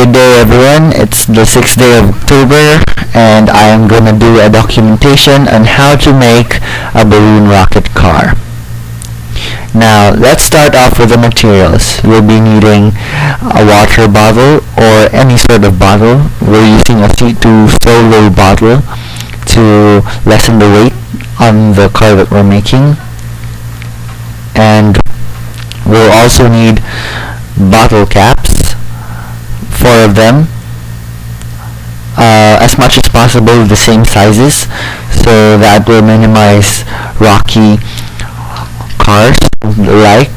Good day everyone, it's the 6th day of October and I am going to do a documentation on how to make a balloon rocket car. Now let's start off with the materials. We'll be needing a water bottle or any sort of bottle. We're using a C2 solo bottle to lessen the weight on the car that we're making. And we'll also need bottle caps, 4 of them, as much as possible the same sizes, so that will minimize rocky cars like.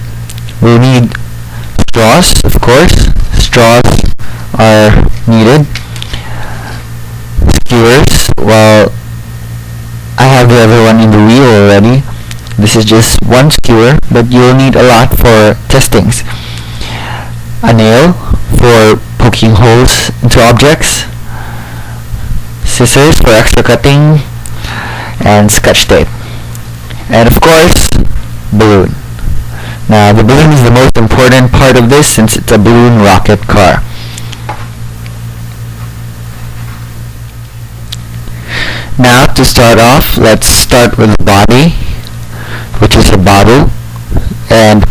We'll need straws, of course. Straws are needed. Skewers, well, I have the other one in the wheel already. This is just one skewer, but you'll need a lot for testings. A nail for poking holes into objects, scissors for extra cutting, and scotch tape. And of course, balloon. Now the balloon is the most important part of this since it's a balloon rocket car. Now to start off, let's start with the body, which is a bottle, and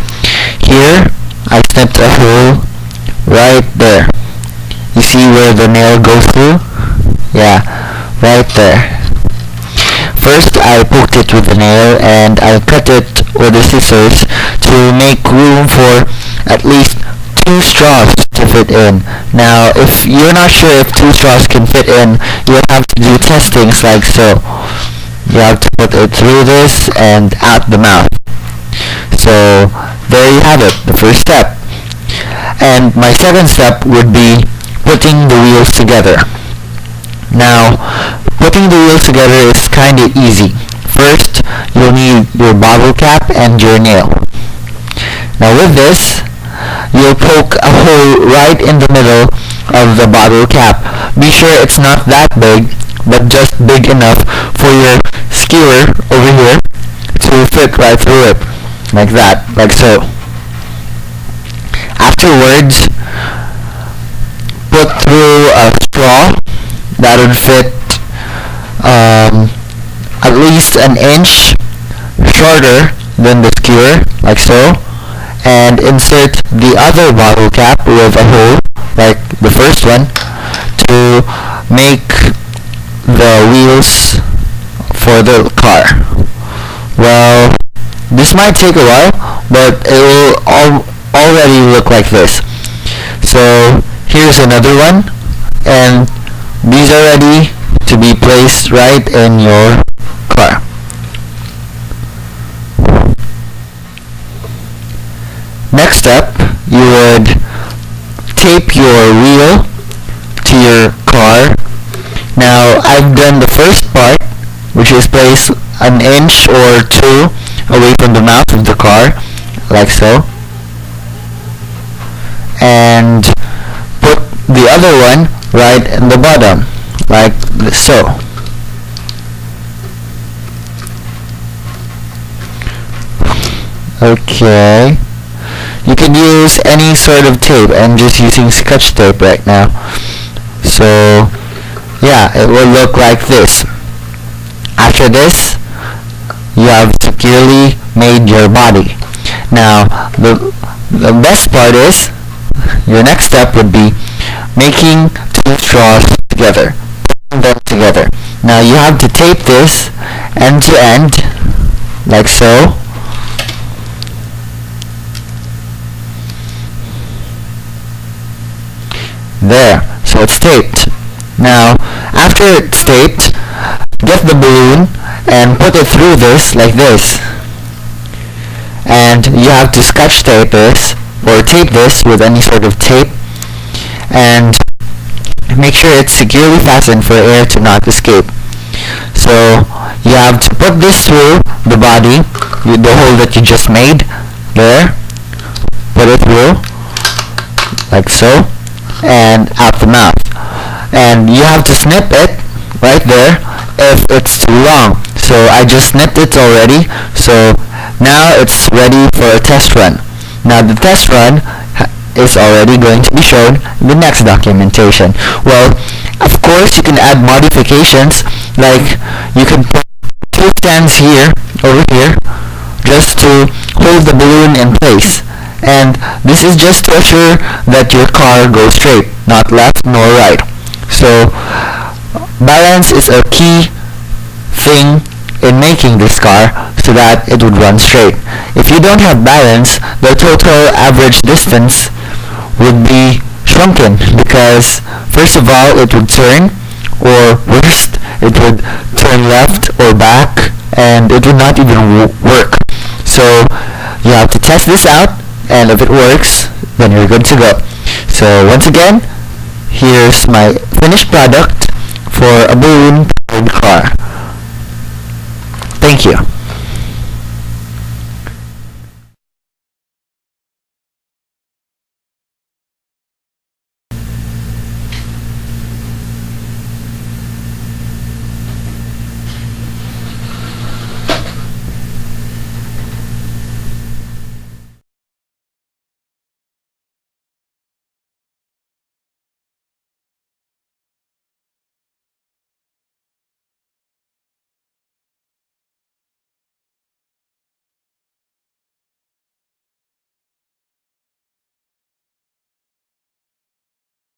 here I snipped a hole right there. You see where the nail goes through? Yeah, right there. First I poked it with the nail and I cut it with the scissors to make room for at least 2 straws to fit in. Now if you're not sure if 2 straws can fit in, you'll have to do testings like so. You have to put it through this and out the mouth. So there you have it, the first step. And my second step would be putting the wheels together. Now, putting the wheels together is kinda easy. First, you'll need your bottle cap and your nail. Now with this, you'll poke a hole right in the middle of the bottle cap. Be sure it's not that big, but just big enough for your skewer over here to fit right through it. Like that, like so. Afterwards, put through a straw that would fit at least an inch shorter than the skewer, like so, and insert the other bottle cap with a hole, like the first one, to make the wheels for the car. Well, this might take a while, but it will already look like this. So here's another one, and these are ready to be placed right in your car. Next up, you would tape your wheel to your car. Now I've done the first part, which is place an inch or 2 away from the mouth of the car, like so, and put the other one right in the bottom, like so. Okay, you can use any sort of tape. I'm just using scotch tape right now, so yeah, it will look like this. After this, you have securely made your body. Now the best part is, your next step would be making 2 straws together, putting them together. Now you have to tape this end to end, like so. There, so it's taped. Now, after it's taped, get the balloon and put it through this, like this. And you have to scotch tape this, or tape this with any sort of tape, and make sure it's securely fastened for air to not escape. So you have to put this through the body, the hole that you just made, there, put it through, like so, and out the mouth. And you have to snip it right there if it's too long. So I just snipped it already, so now it's ready for a test run. Now the test run is already going to be shown in the next documentation. Well, of course, you can add modifications, like you can put two stands here, over here, just to hold the balloon in place. And this is just to assure that your car goes straight, not left nor right. So, balance is a key thing in making this car so that it would run straight. If you don't have balance, the total average distance would be shrunken because first of all it would turn, or worst, it would turn left or back, and it would not even work. So you have to test this out, and if it works, then you're good to go. So once again, here's my finished product for a balloon powered car.